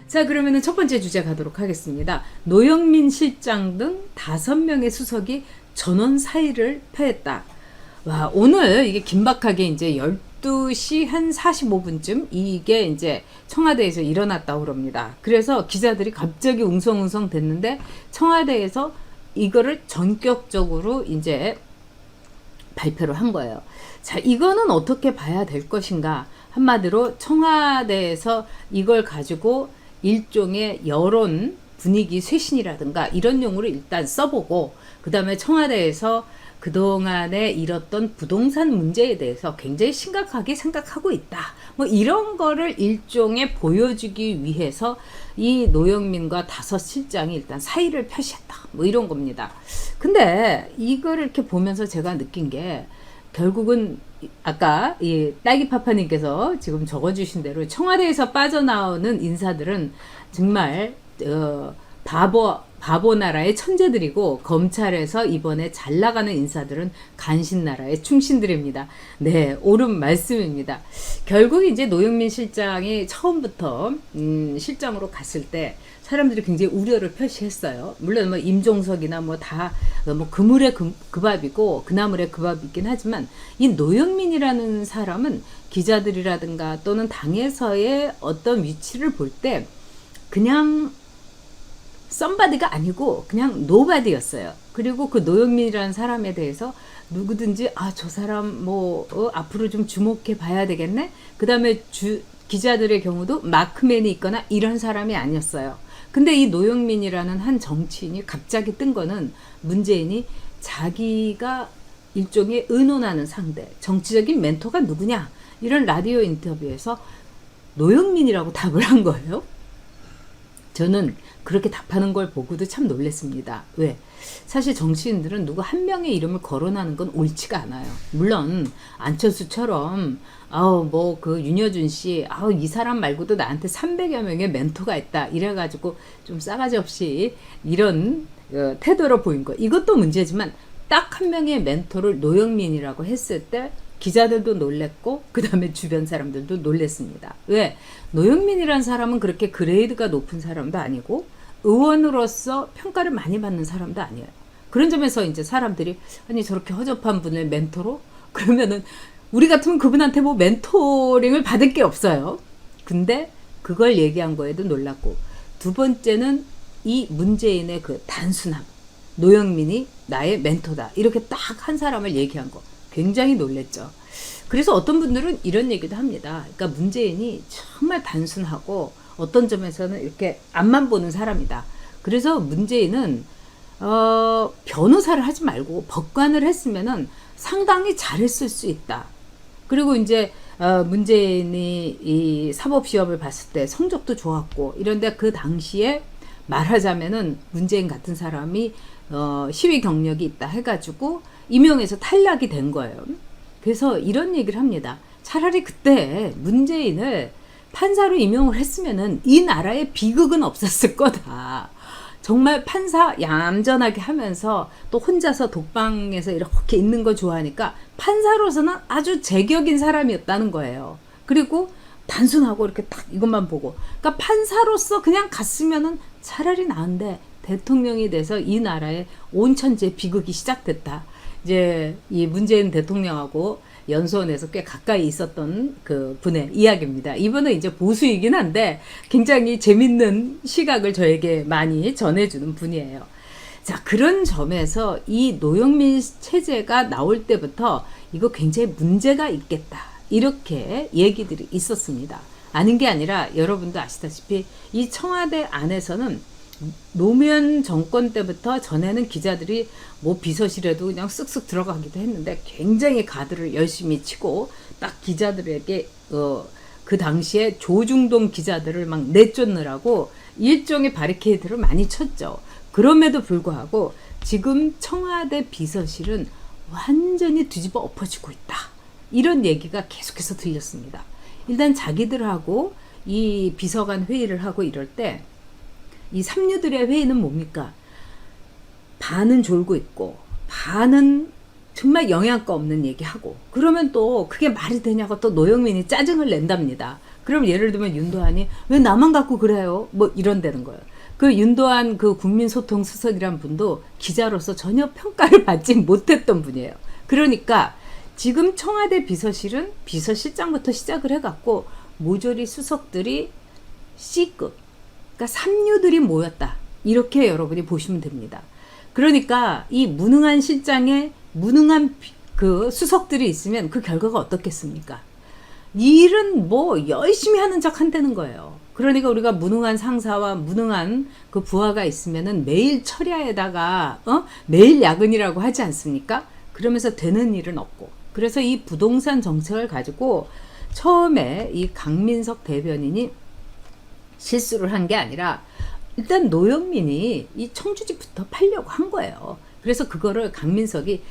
자, 그러면은 첫 번째 주제 가도록 하겠습니다. 노영민 실장 등 5명의 수석이 전원 사의를 표했다. 와, 오늘 이게 긴박하게 이제 12시 한 45분쯤 이게 이제 청와대에서 일어났다고 그럽니다. 그래서 기자들이 갑자기 웅성웅성 됐는데 청와대에서 이거를 전격적으로 이제 발표를 한 거예요. 자, 이거는 어떻게 봐야 될 것인가? 한마디로 청와대에서 이걸 가지고 일종의 여론 분위기 쇄신이라든가 이런 용어로 일단 써보고, 그 다음에 청와대에서 그동안에 일었던 부동산 문제에 대해서 굉장히 심각하게 생각하고 있다. 뭐 이런 거를 일종의 보여주기 위해서 이 노영민과 5실장이 일단 사의를 표시했다. 뭐 이런 겁니다. 근데 이거를 이렇게 보면서 제가 느낀 게 결국은 아까 이 딸기파파님께서 지금 적어주신 대로 청와대에서 빠져나오는 인사들은 정말 바보 나라의 천재들이고, 검찰에서 이번에 잘 나가는 인사들은 간신 나라의 충신들입니다. 네, 옳은 말씀입니다. 결국 이제 노영민 실장이 처음부터 실장으로 갔을 때 사람들이 굉장히 우려를 표시했어요. 물론 뭐 임종석이나 뭐 다 뭐 그물의 그 밥이고 그나물의 그 밥이긴 하지만, 이 노영민이라는 사람은 기자들이라든가 또는 당에서의 어떤 위치를 볼 때 그냥 썸바디가 아니고 그냥 노바디였어요. 그리고 그 노영민이라는 사람에 대해서 누구든지 저 사람 앞으로 좀 주목해 봐야 되겠네. 그 다음에 기자들의 경우도 마크맨이 있거나 이런 사람이 아니었어요. 근데 이 노영민이라는 한 정치인이 갑자기 뜬 거는 문재인이 자기가 일종의 의논하는 상대, 정치적인 멘토가 누구냐, 이런 라디오 인터뷰에서 노영민이라고 답을 한 거예요. 저는 그렇게 답하는 걸 보고도 참 놀랐습니다. 왜? 사실 정치인들은 누구 한 명의 이름을 거론하는 건 옳지가 않아요. 물론 안철수처럼 그 윤여준 씨 이 사람 말고도 나한테 300여 명의 멘토가 있다 이래가지고 좀 싸가지 없이 이런 태도로 보인 거, 이것도 문제지만 딱 한 명의 멘토를 노영민이라고 했을 때 기자들도 놀랬고 그 다음에 주변 사람들도 놀랬습니다. 왜? 노영민이란 사람은 그렇게 그레이드가 높은 사람도 아니고 의원으로서 평가를 많이 받는 사람도 아니에요. 그런 점에서 이제 사람들이 아니 저렇게 허접한 분을 멘토로? 그러면은 우리 같으면 그분한테 뭐 멘토링을 받을 게 없어요. 근데 그걸 얘기한 거에도 놀랐고, 두 번째는 이 문재인의 그 단순함, 노영민이 나의 멘토다 이렇게 딱 한 사람을 얘기한 거 굉장히 놀랬죠. 그래서 어떤 분들은 이런 얘기도 합니다. 그러니까 문재인이 정말 단순하고 어떤 점에서는 이렇게 앞만 보는 사람이다. 그래서 문재인은 변호사를 하지 말고 법관을 했으면은 상당히 잘했을 수 있다. 그리고 이제 문재인이 이 사법시험을 봤을 때 성적도 좋았고 이런데 그 당시에 말하자면은 문재인 같은 사람이 시위 경력이 있다 해가지고 임용에서 탈락이 된 거예요. 그래서 이런 얘기를 합니다. 차라리 그때 문재인을 판사로 임용을 했으면은 이 나라에 비극은 없었을 거다. 정말 판사 얌전하게 하면서 또 혼자서 독방에서 이렇게 있는 거 좋아하니까 판사로서는 아주 제격인 사람이었다는 거예요. 그리고 단순하고 이렇게 딱 이것만 보고, 그러니까 판사로서 그냥 갔으면은 차라리 나은데 대통령이 돼서 이 나라에 온천재 비극이 시작됐다. 이제 이 문재인 대통령하고 연수원에서 꽤 가까이 있었던 그 분의 이야기입니다. 이분은 이제 보수이긴 한데 굉장히 재밌는 시각을 저에게 많이 전해주는 분이에요. 자, 그런 점에서 이 노영민 체제가 나올 때부터 이거 굉장히 문제가 있겠다, 이렇게 얘기들이 있었습니다. 아닌 게 아니라 여러분도 아시다시피 이 청와대 안에서는 노무현 정권 때부터 전에는 기자들이 뭐 비서실에도 그냥 쓱쓱 들어가기도 했는데 굉장히 가드를 열심히 치고 딱 기자들에게 그 당시에 조중동 기자들을 막 내쫓느라고 일종의 바리케이드를 많이 쳤죠. 그럼에도 불구하고 지금 청와대 비서실은 완전히 뒤집어 엎어지고 있다, 이런 얘기가 계속해서 들렸습니다. 일단 자기들하고 이 비서관 회의를 하고 이럴 때 이 삼류들의 회의는 뭡니까? 반은 졸고 있고 반은 정말 영양가 없는 얘기하고, 그러면 또 그게 말이 되냐고 또 노영민이 짜증을 낸답니다. 그럼 예를 들면 윤도한이 왜 나만 갖고 그래요? 뭐 이런다는 거예요. 그 윤도한 그 국민소통수석이란 분도 기자로서 전혀 평가를 받지 못했던 분이에요. 그러니까 지금 청와대 비서실은 비서실장부터 시작을 해갖고 모조리 수석들이 C급, 그러니까 삼류들이 모였다. 이렇게 여러분이 보시면 됩니다. 그러니까 이 무능한 실장에 무능한 그 수석들이 있으면 그 결과가 어떻겠습니까? 일은 뭐 열심히 하는 척 한다는 거예요. 그러니까 우리가 무능한 상사와 무능한 그 부하가 있으면은 매일 철야에다가 매일 야근이라고 하지 않습니까? 그러면서 되는 일은 없고. 그래서 이 부동산 정책을 가지고 처음에 이 강민석 대변인이 실수를 한 게 아니라 일단 노영민이 이 청주집부터 팔려고 한 거예요. 그래서 그거를 강민석이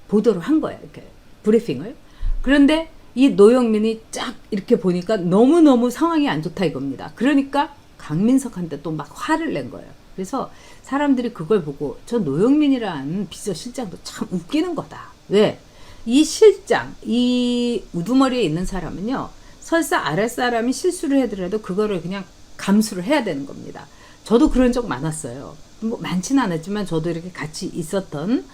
보도를 한 거예요. 이렇게 브리핑을. 그런데 이 노영민이 쫙 이렇게 보니까 너무너무 상황이 안 좋다 이겁니다. 그러니까 강민석한테 또 막 화를 낸 거예요. 그래서 사람들이 그걸 보고 저 노영민이라는 비서실장도 참 웃기는 거다. 왜? 이 실장, 이 우두머리에 있는 사람은요. 설사 아랫사람이 실수를 하더라도 그거를 그냥 감수를 해야 되는 겁니다. 저도 그런 적 많았어요. 뭐 많지는 않았지만 저도 이렇게 같이 있었던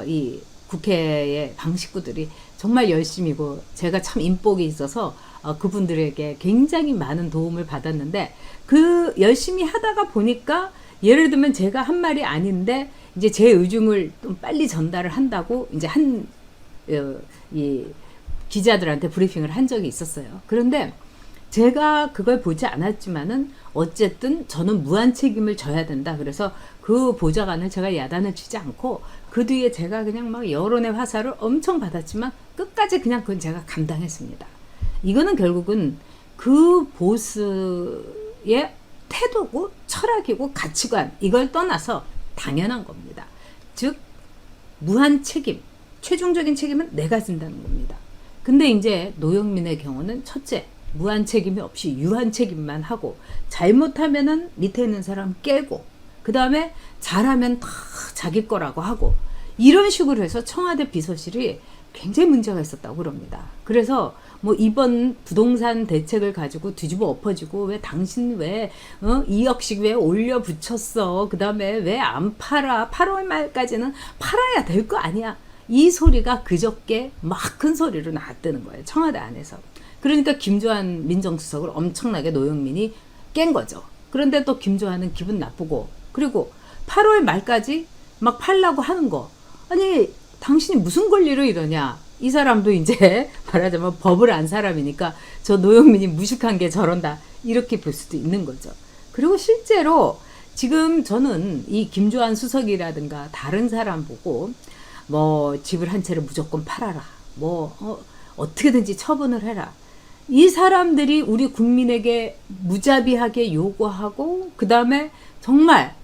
이 국회의 방식구들이 정말 열심히고 제가 참 인복이 있어서 그분들에게 굉장히 많은 도움을 받았는데 그 열심히 하다가 보니까 예를 들면 제가 한 말이 아닌데 이제 제 의중을 좀 빨리 전달을 한다고 이제 이 기자들한테 브리핑을 한 적이 있었어요. 그런데 제가 그걸 보지 않았지만은 어쨌든 저는 무한 책임을 져야 된다. 그래서 그 보좌관을 제가 야단을 치지 않고 그 뒤에 제가 그냥 막 여론의 화살을 엄청 받았지만 끝까지 그냥 그건 제가 감당했습니다. 이거는 결국은 그 보스의 태도고 철학이고 가치관 이걸 떠나서 당연한 겁니다. 즉 무한 책임, 최종적인 책임은 내가 진다는 겁니다. 근데 이제 노영민의 경우는 첫째, 무한 책임이 없이 유한 책임만 하고 잘못하면은 밑에 있는 사람 깨고 그 다음에 잘하면 다 자기 거라고 하고 이런 식으로 해서 청와대 비서실이 굉장히 문제가 있었다고 그럽니다. 그래서 뭐 이번 부동산 대책을 가지고 뒤집어 엎어지고 왜 당신 왜 2억씩 왜 올려 붙였어? 그 다음에 왜 안 팔아? 8월 말까지는 팔아야 될 거 아니야? 이 소리가 그저께 막 큰 소리로 나왔다는 거예요. 청와대 안에서. 그러니까 김조한 민정수석을 엄청나게 노영민이 깬 거죠. 그런데 또 김조한은 기분 나쁘고 그리고 8월 말까지 막 팔라고 하는 거. 아니 당신이 무슨 권리로 이러냐. 이 사람도 이제 말하자면 법을 안 사람이니까 저 노영민이 무식한 게 저런다. 이렇게 볼 수도 있는 거죠. 그리고 실제로 지금 저는 이 김조한 수석이라든가 다른 사람 보고 뭐 집을 한 채를 무조건 팔아라. 뭐 어떻게든지 처분을 해라. 이 사람들이 우리 국민에게 무자비하게 요구하고 그 다음에 정말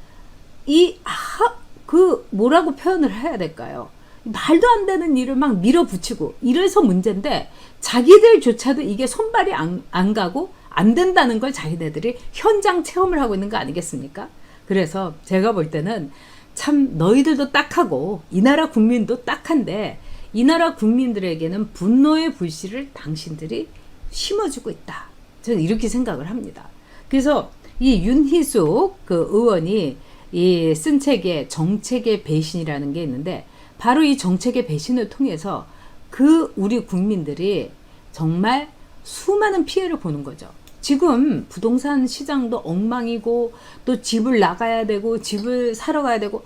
그 뭐라고 표현을 해야 될까요? 말도 안 되는 일을 막 밀어붙이고 이래서 문제인데 자기들조차도 이게 손발이 안 가고 안 된다는 걸 자기네들이 현장 체험을 하고 있는 거 아니겠습니까? 그래서 제가 볼 때는 참 너희들도 딱하고 이 나라 국민도 딱한데 이 나라 국민들에게는 분노의 불씨를 당신들이 심어주고 있다. 저는 이렇게 생각을 합니다. 그래서 이 윤희숙 그 의원이 이 쓴 책에 정책의 배신이라는 게 있는데 바로 이 정책의 배신을 통해서 그 우리 국민들이 정말 수많은 피해를 보는 거죠. 지금 부동산 시장도 엉망이고 또 집을 나가야 되고 집을 사러 가야 되고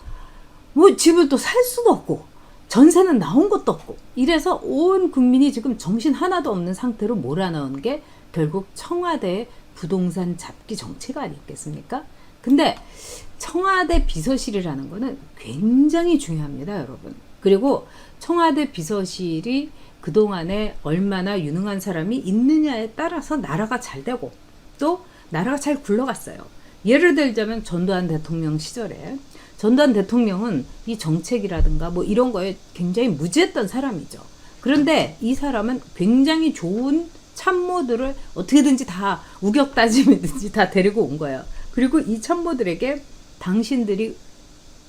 뭐 집을 또 살 수도 없고 전세는 나온 것도 없고 이래서 온 국민이 지금 정신 하나도 없는 상태로 몰아넣은 게 결국 청와대 부동산 잡기 정책 아니겠습니까? 근데 청와대 비서실이라는 거는 굉장히 중요합니다, 여러분. 그리고 청와대 비서실이 그동안에 얼마나 유능한 사람이 있느냐에 따라서 나라가 잘 되고 또 나라가 잘 굴러갔어요. 예를 들자면 전두환 대통령 시절에 전두환 대통령은 이 정책이라든가 뭐 이런 거에 굉장히 무지했던 사람이죠. 그런데 이 사람은 굉장히 좋은 참모들을 어떻게든지 다 우격다짐이든지 다 데리고 온 거예요. 그리고 이 참모들에게 당신들이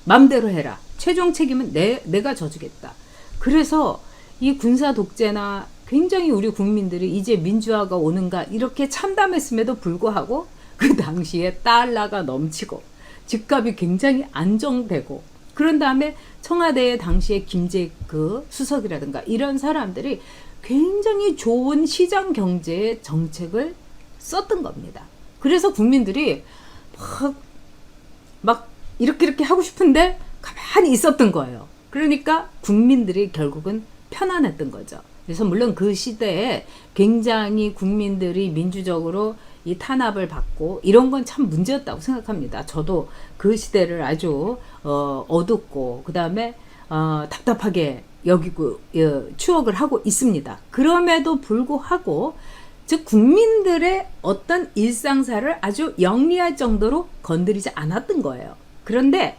맘대로 해라. 최종 책임은 내가 져주겠다. 그래서 이 군사 독재나 굉장히 우리 국민들이 이제 민주화가 오는가 이렇게 참담했음에도 불구하고 그 당시에 달러가 넘치고 집값이 굉장히 안정되고 그런 다음에 청와대의 당시에 김재그 수석이라든가 이런 사람들이 굉장히 좋은 시장 경제의 정책을 썼던 겁니다. 그래서 국민들이 막 이렇게 하고 싶은데 가만히 있었던 거예요. 그러니까 국민들이 결국은 편안했던 거죠. 그래서 물론 그 시대에 굉장히 국민들이 민주적으로 이 탄압을 받고 이런 건 참 문제였다고 생각합니다. 저도 그 시대를 아주 어둡고 그 다음에 답답하게 여기고 추억을 하고 있습니다. 그럼에도 불구하고 즉 국민들의 어떤 일상사를 아주 영리할 정도로 건드리지 않았던 거예요. 그런데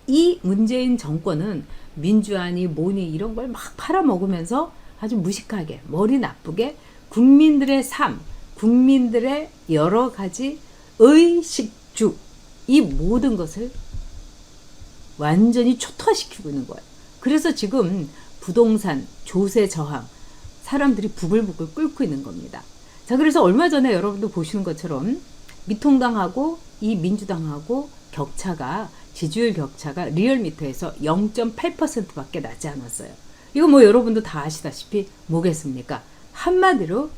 이 문재인 정권은 민주화니 뭐니 이런 걸 막 팔아먹으면서 아주 무식하게 머리 나쁘게 국민들의 삶, 국민들의 여러 가지 의식주 이 모든 것을 완전히 초토화시키고 있는 거예요. 그래서 지금 부동산, 조세 저항 사람들이 부글부글 끓고 있는 겁니다. 자, 그래서 얼마 전에 여러분도 보시는 것처럼 미통당하고 이 민주당하고 격차가 지지율 격차가 리얼미터에서 0.8%밖에 나지 않았어요. 이거 뭐 여러분도 다 아시다시피 뭐겠습니까? 한마디로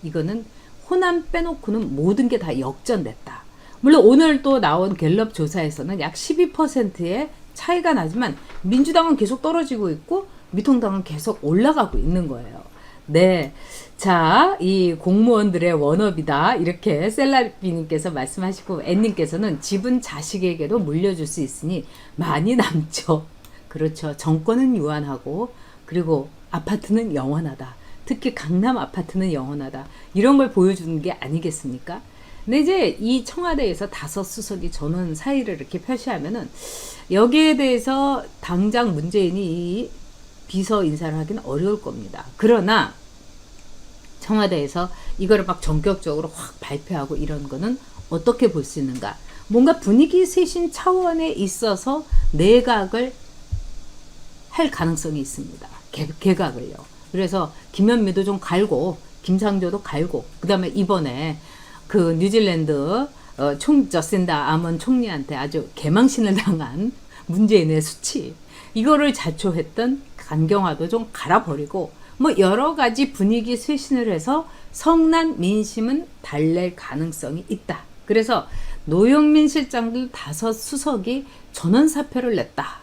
이거는 호남 빼놓고는 모든 게 다 역전됐다. 물론 오늘 또 나온 갤럽 조사에서는 약 12%의 차이가 나지만 민주당은 계속 떨어지고 있고 미통당은 계속 올라가고 있는 거예요. 네. 자, 이 공무원들의 워너비다. 이렇게 셀라비님께서 말씀하시고 앤님께서는 집은 자식에게도 물려줄 수 있으니 많이 남죠. 그렇죠. 정권은 유한하고 그리고 아파트는 영원하다. 특히 강남 아파트는 영원하다. 이런 걸 보여주는 게 아니겠습니까? 근데 이제 이 청와대에서 5수석이 전원 사의를 이렇게 표시하면은 여기에 대해서 당장 문재인이 비서 인사를 하기는 어려울 겁니다. 그러나 청와대에서 이거를 막 전격적으로 확 발표하고 이런 거는 어떻게 볼 수 있는가? 뭔가 분위기 쇄신 차원에 있어서 내각을 할 가능성이 있습니다. 개각을요. 그래서 김현미도 좀 갈고 김상조도 갈고 그 다음에 이번에 그 뉴질랜드 저신다 아먼 총리한테 아주 개망신을 당한 문재인의 수치 이거를 자초했던 강경화도 좀 갈아버리고 뭐 여러 가지 분위기 쇄신을 해서 성난 민심은 달랠 가능성이 있다. 그래서 노영민 실장들 5수석이 전원 사표를 냈다.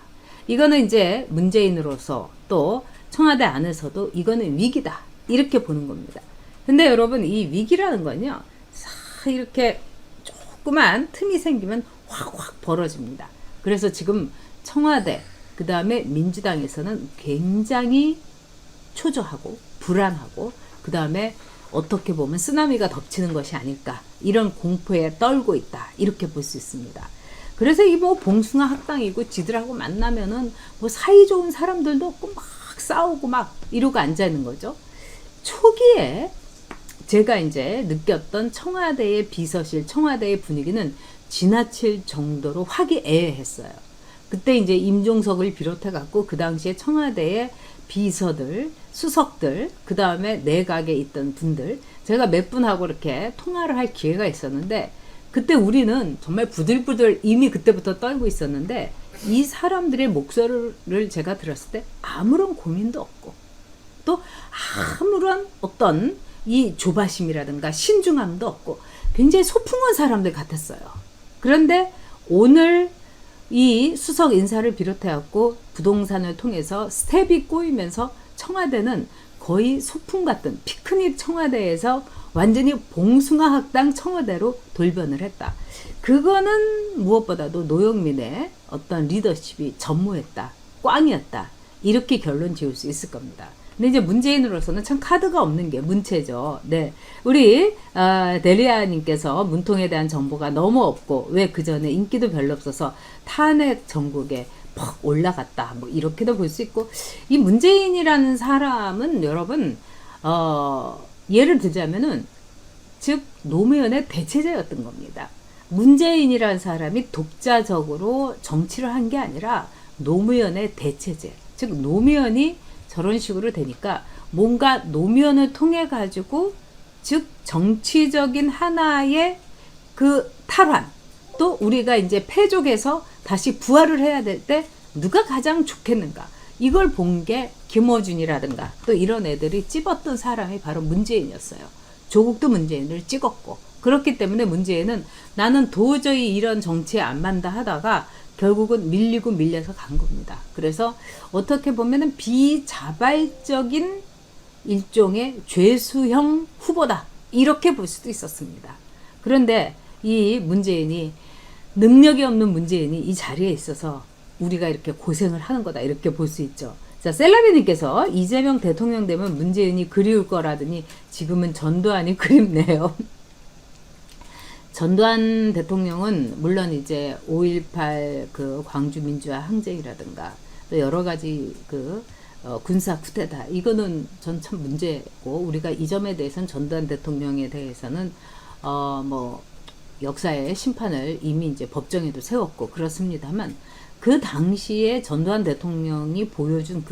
이거는 이제 문재인으로서 또 청와대 안에서도 이거는 위기다. 이렇게 보는 겁니다. 근데 여러분 이 위기라는 건요. 싹 이렇게 조그만 틈이 생기면 확 벌어집니다. 그래서 지금 청와대 그 다음에 민주당에서는 굉장히 초조하고 불안하고 그 다음에 어떻게 보면 쓰나미가 덮치는 것이 아닐까 이런 공포에 떨고 있다 이렇게 볼 수 있습니다. 그래서 이 뭐 봉숭아 학당이고 지들하고 만나면은 뭐 사이 좋은 사람들도 없고 막 싸우고 막 이러고 앉아 있는 거죠. 초기에 제가 이제 느꼈던 청와대의 비서실 청와대의 분위기는 지나칠 정도로 화기애애했어요. 그때 이제 임종석을 비롯해 갖고 그 당시에 청와대의 비서들, 수석들, 그 다음에 내각에 있던 분들, 제가 몇 분하고 이렇게 통화를 할 기회가 있었는데, 그때 우리는 정말 부들부들 이미 그때부터 떨고 있었는데, 이 사람들의 목소리를 제가 들었을 때 아무런 고민도 없고, 또 아무런 어떤 이 조바심이라든가 신중함도 없고, 굉장히 소풍한 사람들 같았어요. 그런데 오늘 이 수석 인사를 비롯해갖고 부동산을 통해서 스텝이 꼬이면서 청와대는 거의 소풍 같은 피크닉 청와대에서 완전히 봉숭아 학당 청와대로 돌변을 했다. 그거는 무엇보다도 노영민의 어떤 리더십이 전무했다. 꽝이었다. 이렇게 결론 지을 수 있을 겁니다. 근데 이제 문재인으로서는 참 카드가 없는 게 문체죠. 네. 우리, 데리아님께서 문통에 대한 정보가 너무 없고, 왜 그 전에 인기도 별로 없어서 탄핵 전국에 퍽 올라갔다. 뭐, 이렇게도 볼 수 있고, 이 문재인이라는 사람은 여러분, 예를 들자면은, 즉, 노무현의 대체제였던 겁니다. 문재인이라는 사람이 독자적으로 정치를 한 게 아니라 노무현의 대체제. 즉, 노무현이 저런 식으로 되니까 뭔가 노면을 통해 가지고 즉 정치적인 하나의 그 탈환 또 우리가 이제 패족에서 다시 부활을 해야 될 때 누가 가장 좋겠는가 이걸 본 게 김어준이라든가 또 이런 애들이 찝었던 사람이 바로 문재인이었어요. 조국도 문재인을 찍었고 그렇기 때문에 문재인은 나는 도저히 이런 정치에 안 맞다 하다가 결국은 밀리고 밀려서 간 겁니다. 그래서 어떻게 보면은 비자발적인 일종의 죄수형 후보다 이렇게 볼 수도 있었습니다. 그런데 이 문재인이 능력이 없는 문재인이 이 자리에 있어서 우리가 이렇게 고생을 하는 거다 이렇게 볼 수 있죠. 자, 셀라비님께서 이재명 대통령 되면 문재인이 그리울 거라더니 지금은 전두환이 그립네요. 전두환 대통령은 물론 이제 5.18 그 광주 민주화 항쟁이라든가 또 여러 가지 그 군사 쿠데타 이거는 전 참 문제고 우리가 이 점에 대해서는 전두환 대통령에 대해서는 뭐 역사의 심판을 이미 이제 법정에도 세웠고 그렇습니다만 그 당시에 전두환 대통령이 보여준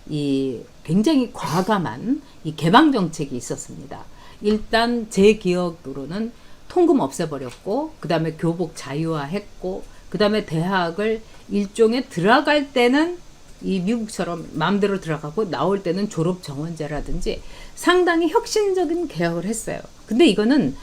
이 굉장히 과감한 이 개방 정책이 있었습니다. 일단 제 기억으로는 통금 없애버렸고 그 다음에 교복 자유화했고 그 다음에 대학을 일종의 들어갈 때는 이 미국처럼 마음대로 들어가고 나올 때는 졸업 정원제라든지 상당히 혁신적인 개혁을 했어요. 근데 이거는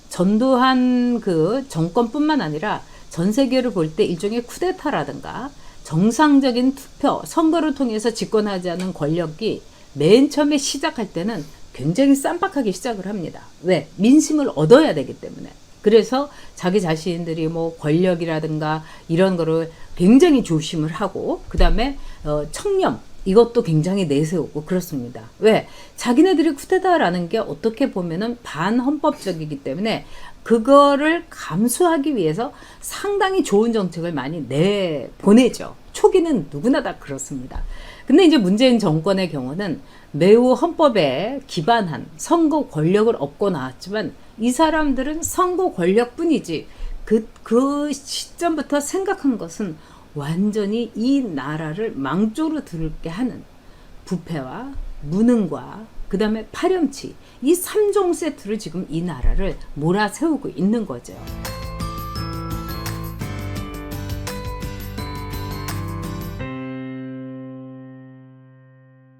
전두환 그 정권뿐만 아니라 전 세계를 볼 때 일종의 쿠데타라든가 정상적인 투표, 선거를 통해서 집권하지 않은 권력이 맨 처음에 시작할 때는 굉장히 쌈박하게 시작을 합니다. 왜? 민심을 얻어야 되기 때문에. 그래서 자기 자신들이 뭐 권력이라든가 이런 거를 굉장히 조심을 하고 그 다음에 청렴 이것도 굉장히 내세우고 그렇습니다. 왜? 자기네들이 쿠데타라는 게 어떻게 보면은 반헌법적이기 때문에 그거를 감수하기 위해서 상당히 좋은 정책을 많이 내보내죠. 초기는 누구나 다 그렇습니다. 근데 이제 문재인 정권의 경우는 매우 헌법에 기반한 선거 권력을 얻고 나왔지만 이 사람들은 선거 권력뿐이지 그 시점부터 생각한 것은 완전히 이 나라를 망조로 들게 하는 부패와 무능과 그 다음에 파렴치 이 3종 세트를 지금 이 나라를 몰아세우고 있는 거죠.